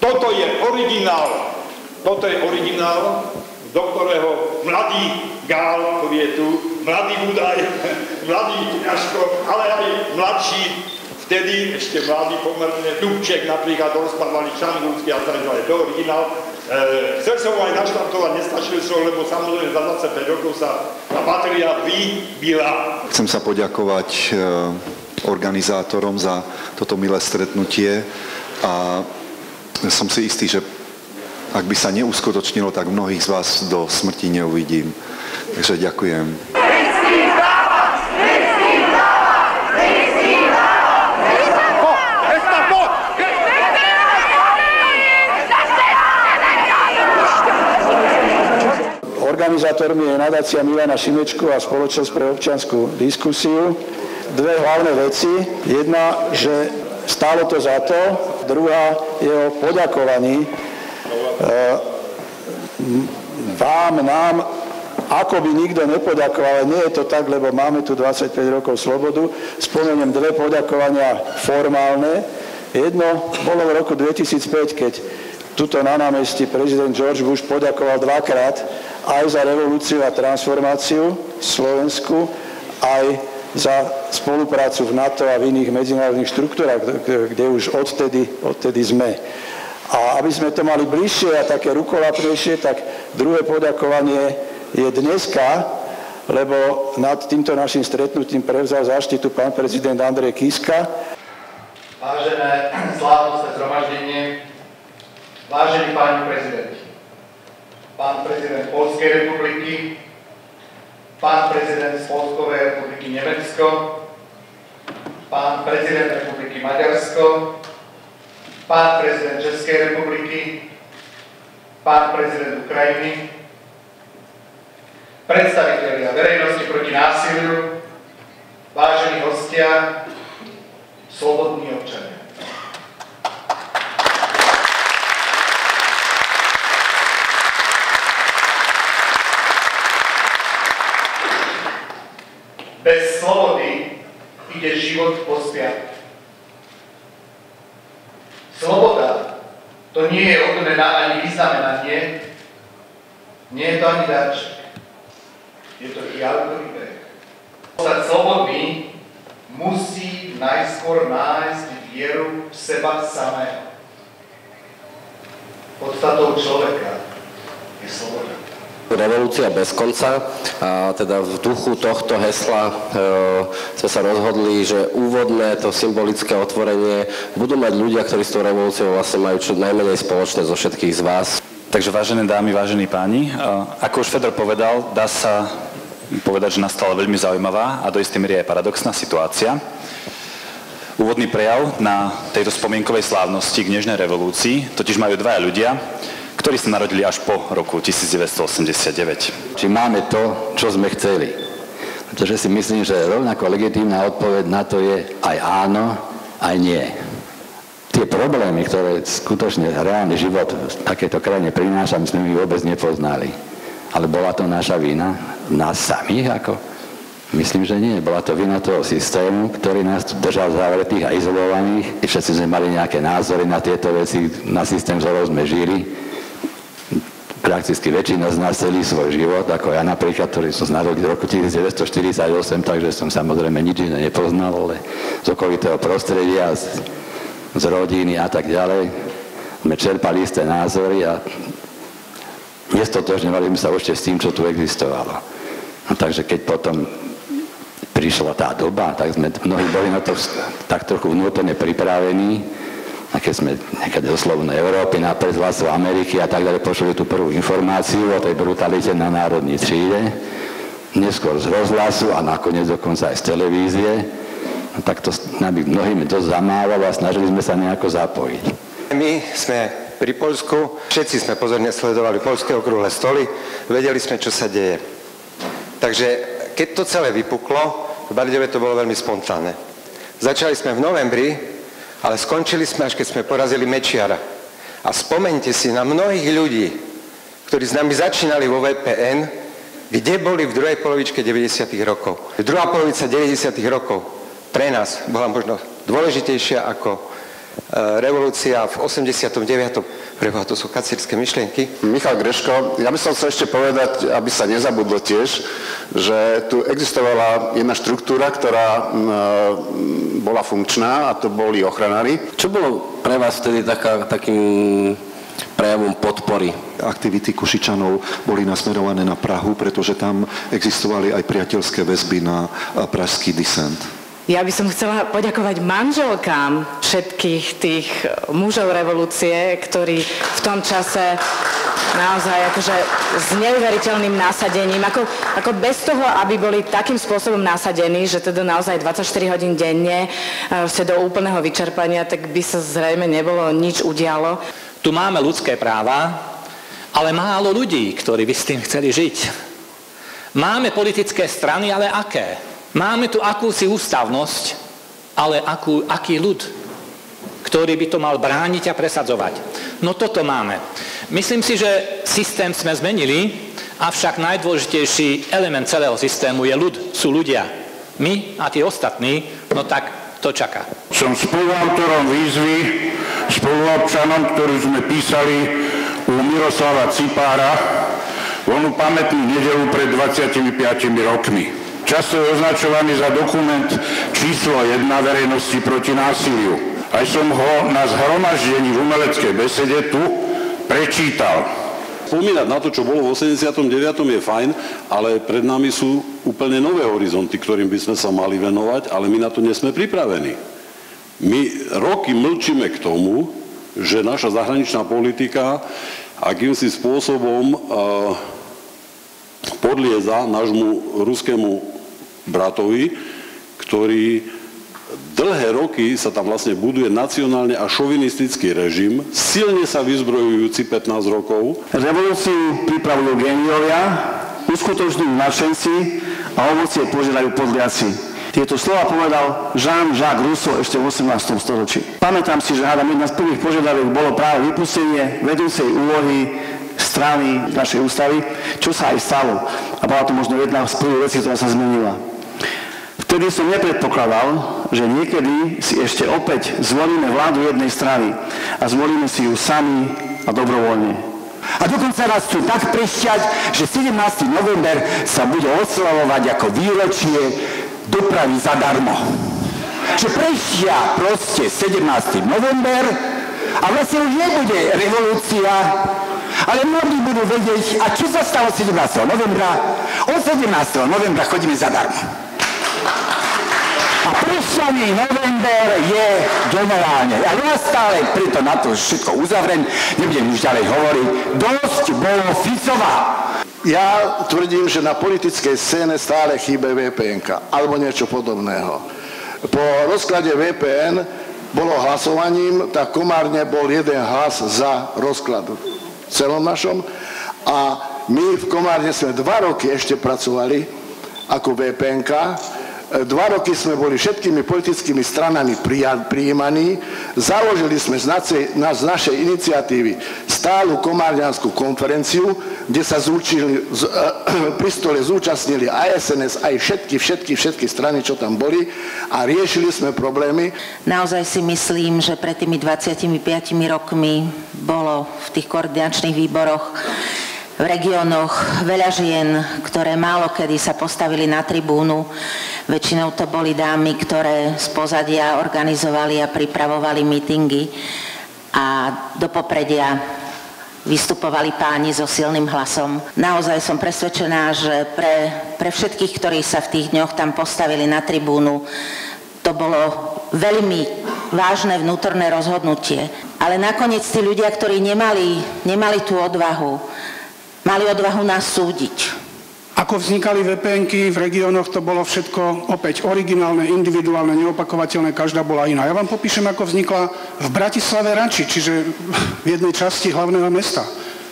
Toto je originál. Toto je originál, do ktorého mladý Gál, ktorý je tu, mladý Budaj, mladý Kňažko, ale aj mladší, vtedy ešte mladý pomerne, Dubček napríklad, rozprávali Šangulský a tak ďalej. To je originál. Chcel som aj naštartovať, nestačil som, lebo samozrejme za 25 rokov sa tá batéria vybila. Chcem sa poďakovať organizátorom za toto milé stretnutie a som si istý, že ak by sa neuskutočnilo, tak mnohých z vás do smrti neuvidím. Takže ďakujem. Organizátormi je nadácia Milana Šimečku a Spoločnosť pre občiansku diskusiu. Dve hlavné veci. Jedna, že stálo to za to. Druhá je o poďakovaní vám, nám, ako by nikto nepoďakoval, ale nie je to tak, lebo máme tu 25 rokov slobodu. Spomeniem dve poďakovania formálne. Jedno bolo v roku 2005, keď tuto na námestí prezident George Bush poďakoval dvakrát aj za revolúciu a transformáciu v Slovensku, aj za spoluprácu v NATO a v iných medzinárodných štruktúrach, kde už odtedy sme. A aby sme to mali bližšie a také rukolapnejšie, tak druhé poďakovanie je dneska, lebo nad týmto našim stretnutím prevzal záštitu pán prezident Andrej Kiska. Vážené slávnostné zhromaždenie, vážení páni prezidenti, pán prezident Poľskej republiky, pán prezident Spolkovej republiky Nemecko, pán prezident republiky Maďarsko, pán prezident Českej republiky, pán prezident Ukrajiny, predstavitelia verejnosti proti násiliu, vážení hostia, slobodní občania. Bez slobody ide život po spiatku. Sloboda to nie je odmena ani vyznamenanie, nie je to ani darček. Je to diaľkový beh. Stať slobodný musí najskôr nájsť vieru v seba samého. Podstatou človeka je sloboda. Revolúcia bez konca a teda v duchu tohto hesla sme sa rozhodli, že úvodné to symbolické otvorenie budú mať ľudia, ktorí s tou revolúciou vlastne majú čo najmenej spoločné zo všetkých z vás. Takže vážené dámy, vážení páni, ako už Fedor povedal, dá sa povedať, že nastala veľmi zaujímavá a do istej miery aj paradoxná situácia. Úvodný prejav na tejto spomienkovej slávnosti k Nežnej revolúcii totiž majú dvaja ľudia, ktorí sa narodili až po roku 1989. Či máme to, čo sme chceli. Pretože si myslím, že rovnako legitímna odpoveď na to je aj áno, aj nie. Tie problémy, ktoré skutočne reálny život v takéto krajine prináša, my sme ich vôbec nepoznali. Ale bola to naša vina, nás samých ako? Myslím, že nie. Bola to vina toho systému, ktorý nás tu držal zavretých a izolovaných. Všetci sme mali nejaké názory na tieto veci, na systém vzorov sme žili. Prakticky väčšina z nás celý svoj život, ako ja napríklad, ktorý som narodil v roku 1948, takže som samozrejme nič iné nepoznal, ale z okolitého prostredia, z rodiny a tak ďalej sme čerpali isté názory a nestotožňovali sme sa ešte s tým, čo tu existovalo. No, takže keď potom prišla tá doba, tak sme mnohí boli na to tak trochu vnútorne pripravení. A keď sme niekedy do Slobodnej Európy, na predhlasu Ameriky a tak ďalej, počuli tú prvú informáciu o tej brutalite na národnej tříde, neskôr z rozhlasu a nakoniec dokonca aj z televízie, no tak to nami mnohými dosť zamávalo a snažili sme sa nejako zapojiť. My sme pri Poľsku, všetci sme pozorne sledovali poľské okrúhle stoly, vedeli sme, čo sa deje. Takže keď to celé vypuklo, v Bardejove to bolo veľmi spontánne. Začali sme v novembri, ale skončili sme, až keď sme porazili Mečiara. A spomeňte si na mnohých ľudí, ktorí s nami začínali vo VPN, kde boli v druhej polovičke 90. rokov. Druhá polovica 90. rokov pre nás bola možno dôležitejšia ako revolúcia v 89. Preboha, to sú kacírske myšlienky. Michal Greško, ja by som chcel ešte povedať, aby sa nezabudlo tiež, že tu existovala jedna štruktúra, ktorá bola funkčná, a to boli ochranári. Čo bolo pre vás vtedy takým prejavom podpory? Aktivity Košičanov boli nasmerované na Prahu, pretože tam existovali aj priateľské väzby na pražský disent. Ja by som chcela poďakovať manželkám všetkých tých mužov revolúcie, ktorí v tom čase naozaj akože s neuveriteľným nasadením, ako bez toho, aby boli takým spôsobom nasadení, že teda naozaj 24 hodín denne do úplného vyčerpania, tak by sa zrejme nebolo nič udialo. Tu máme ľudské práva, ale málo ľudí, ktorí by s tým chceli žiť. Máme politické strany, ale aké? Máme tu akúsi ústavnosť, ale aký ľud, ktorý by to mal brániť a presadzovať. No toto máme. Myslím si, že systém sme zmenili, avšak najdôležitejší element celého systému je ľud, sú ľudia. My a tí ostatní, no tak to čaká. Som spoluautorom výzvy spoluobčanom, ktorú sme písali u Miroslava Cipára v onú pamätnú nedeľu pred 25 rokmi. Často je označovaný za dokument číslo 1 verejnosti proti násiliu. Aj som ho na zhromaždení v umeleckej besede tu prečítal. Spomínať na to, čo bolo v 89. je fajn, ale pred nami sú úplne nové horizonty, ktorým by sme sa mali venovať, ale my na to nie sme pripravení. My roky mlčíme k tomu, že naša zahraničná politika akýmsi spôsobom podlieza nášmu ruskému bratovi, ktorý dlhé roky sa tam vlastne buduje nacionálne a šovinistický režim, silne sa vyzbrojujúci 15 rokov. Revolúciu pripravujú géniovia, uskutočňujú nadšenci a ovocie požiadajú podliaci. Tieto slova povedal Jean-Jacques Rousseau ešte v 18. storočí. Pamätám si, že hádam jedna z prvých požiadaviek bolo práve vypustenie vedúcej úlohy strany našej ústavy, čo sa aj stalo. A bola to možno jedna z prvých vecí, ktorá sa zmenila. Vtedy som nepredpokladal, že niekedy si ešte opäť zvolíme vládu jednej strany a zvolíme si ju sami a dobrovoľne. A dokonca nás chcú tak prešťať, že 17. november sa bude oslavovať ako výročie dopravy zadarmo. Že prešťia proste 17. november a vlastne už nebude revolúcia, ale mnohí budú vedieť, a čo sa stalo 17. novembra? Od 17. novembra chodíme zadarmo. A prešťaný november je generálne. A ja stále preto na to všetko uzavriem, nebudem už ďalej hovoriť. Dosť bolo Ficova. Ja tvrdím, že na politickej scéne stále chýba VPN-ka alebo niečo podobného. Po rozklade VPN bolo hlasovaním, tak Komárne bol jeden hlas za rozklad celom našom a my v Komárne sme 2 roky ešte pracovali ako VPN-ka. 2 roky sme boli všetkými politickými stranami prijímaní. Založili sme z našej iniciatívy stálu komárňanskú konferenciu, kde sa pri stole zúčastnili aj SNS, aj všetky strany, čo tam boli, a riešili sme problémy. Naozaj si myslím, že pred tými 25 rokmi bolo v tých koordinačných výboroch v regiónoch veľa žien, ktoré málo kedy sa postavili na tribúnu. Väčšinou to boli dámy, ktoré z pozadia organizovali a pripravovali mítingy a do popredia vystupovali páni so silným hlasom. Naozaj som presvedčená, že pre všetkých, ktorí sa v tých dňoch tam postavili na tribúnu, to bolo veľmi vážne vnútorné rozhodnutie. Ale nakoniec tí ľudia, ktorí nemali tú odvahu, mali odvahu nás súdiť. Ako vznikali VPN-ky v regiónoch, to bolo všetko opäť originálne, individuálne, neopakovateľné, každá bola iná. Ja vám popíšem, ako vznikla v Bratislave Rači, čiže v jednej časti hlavného mesta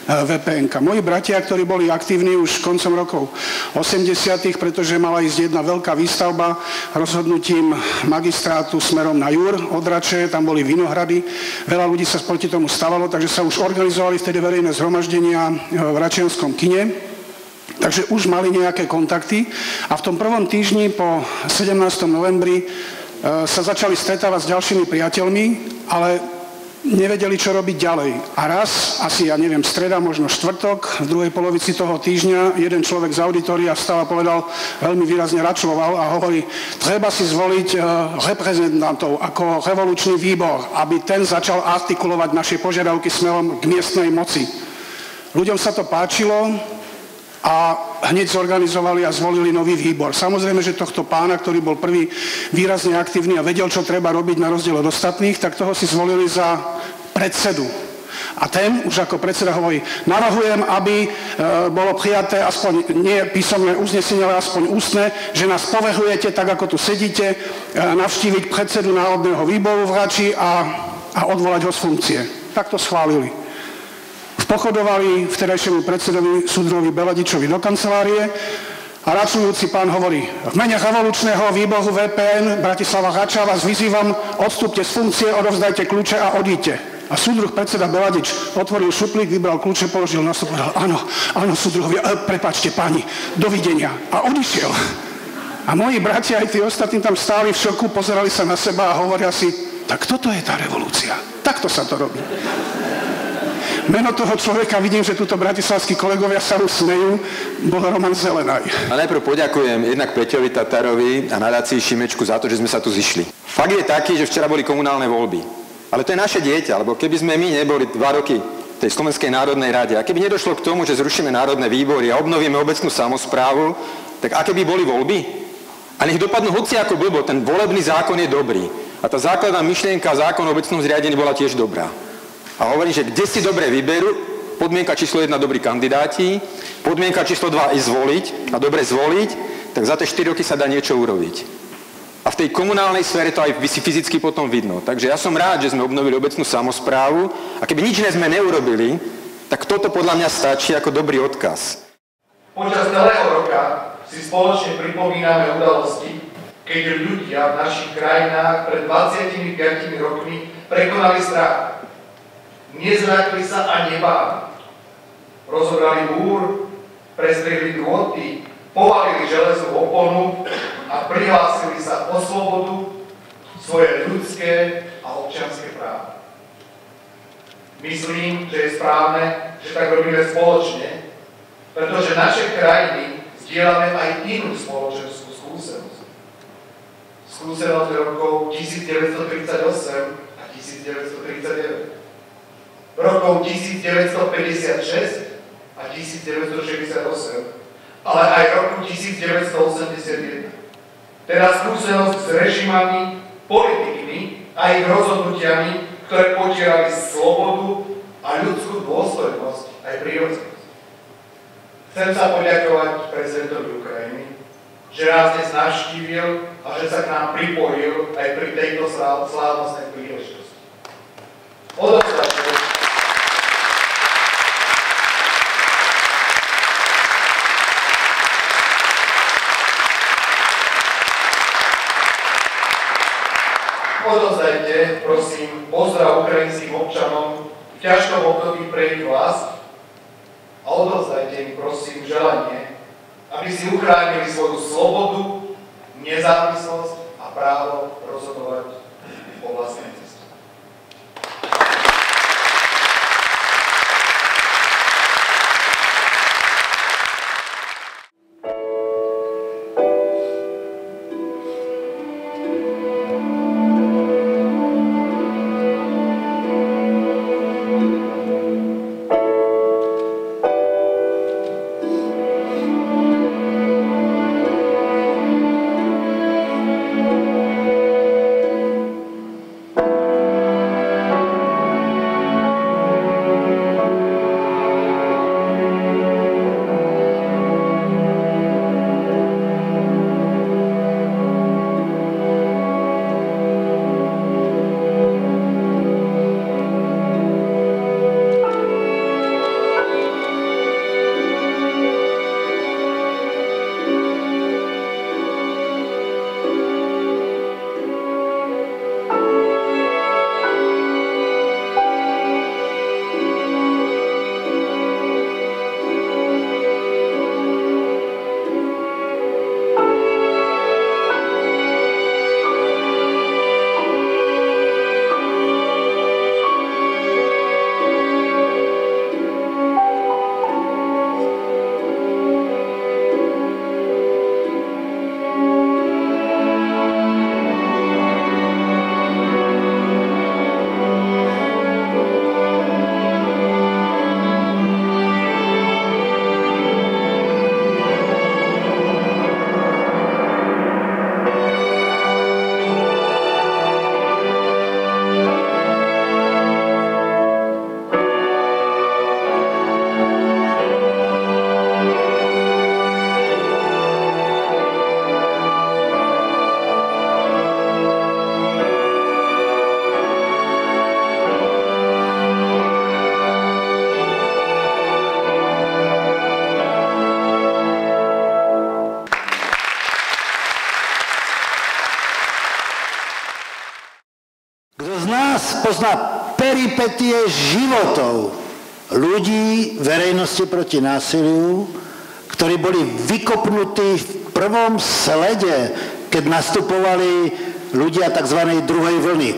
VPN-ka. Moji bratia, ktorí boli aktívni už koncom rokov 80., pretože mala ísť jedna veľká výstavba rozhodnutím magistrátu smerom na Jur od Rače, tam boli vinohrady, veľa ľudí sa proti tomu stavalo, takže sa už organizovali vtedy verejné zhromaždenia v račianskom kine. Takže už mali nejaké kontakty a v tom prvom týždni po 17. novembri sa začali stretávať s ďalšími priateľmi, ale nevedeli, čo robiť ďalej. A raz, asi, ja neviem, streda, možno štvrtok, v druhej polovici toho týždňa, jeden človek z auditoria vstal a povedal, veľmi výrazne račloval a hovorí, treba si zvoliť reprezentantov ako revolučný výbor, aby ten začal artikulovať naše požiadavky smerom k miestnej moci. Ľuďom sa to páčilo a hneď zorganizovali a zvolili nový výbor. Samozrejme, že tohto pána, ktorý bol prvý výrazne aktívny a vedel, čo treba robiť na rozdiel od ostatných, tak toho si zvolili za predsedu. A ten už ako predseda hovorí, navrhujem, aby bolo prijaté aspoň nie písomné uznesenie, ale aspoň ústne, že nás povrhujete, tak ako tu sedíte, navštíviť predsedu Národného výboru v Rači a odvolať ho z funkcie. Tak to schválili. Pochodovali vtedajšiemu predsedovi súdruhovi Beladičovi do kancelárie a račujúci pán hovorí, v mene revolučného výboru VPN Bratislava Rača vás vyzývam, odstúpte z funkcie, odovzdajte kľúče a odíďte. A súdruh predseda Beladič otvoril šuplík, vybral kľúče, položil na stôl, povedal, áno, súdruhovia, prepáčte páni, dovidenia. A odišiel. A moji bratia aj tí ostatní tam stáli v šoku, pozerali sa na seba a hovoria si, tak toto je tá revolúcia. Takto sa to robí. Meno toho človeka, vidím, že túto bratislavskí kolegovia sa už smejú, bol Roman Zelenaj. A najprv poďakujem jednak Peťovi Tatarovi a nadácii Šimečku za to, že sme sa tu zišli. Fakt je taký, že včera boli komunálne voľby. Ale to je naše dieťa, lebo keby sme my neboli 2 roky v tej Slovenskej národnej rade a keby nedošlo k tomu, že zrušíme národné výbory a obnovíme obecnú samosprávu, tak aké by boli voľby? A nech dopadnú hoci ako blbo, ten volebný zákon je dobrý. A tá základná myšlienka zákon o obecnom zriadení bola tiež dobrá. A hovorím, že kde si dobre vyberú, podmienka číslo 1 dobrí kandidáti, podmienka číslo 2 i zvoliť a dobre zvoliť, tak za tie 4 roky sa dá niečo urobiť. A v tej komunálnej sfére to aj fyzicky potom vidno. Takže ja som rád, že sme obnovili obecnú samosprávu a keby nič sme neurobili, tak toto podľa mňa stačí ako dobrý odkaz. Počas celého roka si spoločne pripomíname udalosti, keď ľudia v našich krajinách pred 25 rokmi prekonali strach. Nezľakli sa a nebáli. Rozobrali múr, prestrihli drôty, povalili železnú oponu a prihlásili sa o slobodu, svoje ľudské a občianske práva. Myslím, že je správne, že tak robíme spoločne, pretože naše krajiny zdieľame aj inú spoločenskú skúsenosť. Skúsenosť rokov 1938 a 1939. Rokov 1956 a 1968, ale aj roku 1981. Teda skúsenosť s režimami, politikmi a ich rozhodnutiami, ktoré potierali slobodu a ľudskú dôstojnosť aj prírodzenosť. Chcem sa poďakovať prezidentovi Ukrajiny, že nás dnes navštívil a že sa k nám pripojil aj pri tejto slávnostnej príležitosti. Odovzdajte, prosím, pozdrav ukrajinským občanom v ťažkom období pre ich vlast a odovzdajte im, prosím, želanie, aby si uchránili svoju slobodu, nezávislosť a právo rozhodovať o vlastnej ceste. pozná peripetie životov ľudí verejnosti proti násiliu, ktorí boli vykopnutí v prvom slede, keď nastupovali ľudia tzv. Druhej vlny.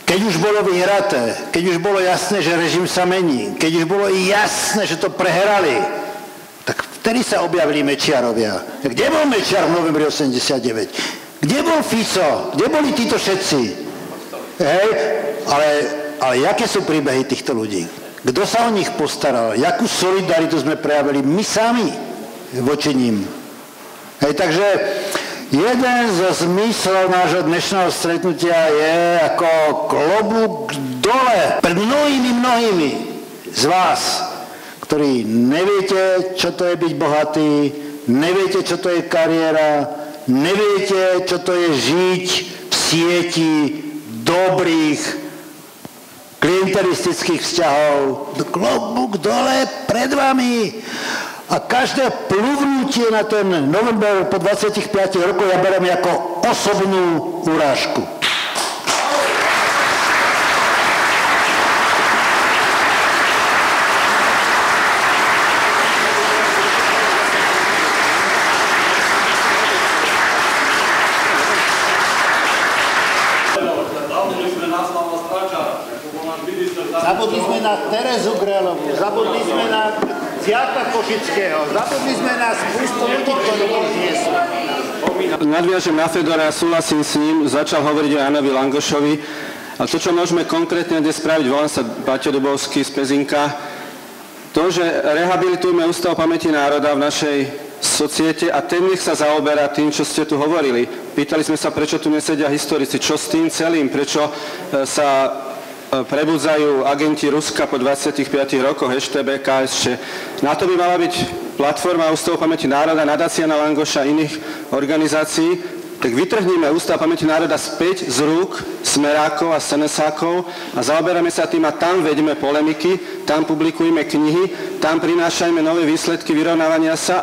Keď už bolo vyhraté, keď už bolo jasné, že režim sa mení, keď už bolo jasné, že to prehrali, tak vtedy sa objavili Mečiarovia. Kde bol Mečiar v novembri 89? Kde bol Fico? Kde boli títo všetci? Hej? Ale jaké sú príbehy týchto ľudí? Kto sa o nich postaral? Jakú solidaritu sme prejavili my sami voči ním? Hej, takže jeden zo zmyslov nášho dnešného stretnutia je ako klobúk dole pred mnohými z vás, ktorí neviete, čo to je byť bohatý, neviete, čo to je kariéra, neviete, čo to je žiť v sieti dobrých klientelistických vzťahov. Klobúk dole pred vami. A každé pluvnutie na ten november po 25 rokoch ja beriem ako osobnú urážku. Zabudli sme na Terezu Grelovú, zabudli sme na Ciata Košického, zabudli sme na spústu ľudí, ktorí nie sú. Nadviažem na Fedora, súhlasím s ním, začal hovoriť o Jánovi Langošovi. A to, čo môžeme konkrétne dnes spraviť, volám sa Baťo Dubovský z Pezinka, to, že rehabilitujeme Ústav pamäti národa v našej societe a ten nech sa zaoberá tým, čo ste tu hovorili. Pýtali sme sa, prečo tu nesedia historici, čo s tým celým, prečo sa prebudzajú agenti Ruska po 25 rokoch HTB, KSČ. Na to by mala byť platforma Ústavu pamäti národa, nadácia na Langoša a iných organizácií. Tak vytrhníme Ústav pamäti národa späť z rúk smerákov a senesákov a zaoberáme sa tým a tam vedeme polemiky, tam publikujeme knihy, tam prinášajme nové výsledky vyrovnávania sa.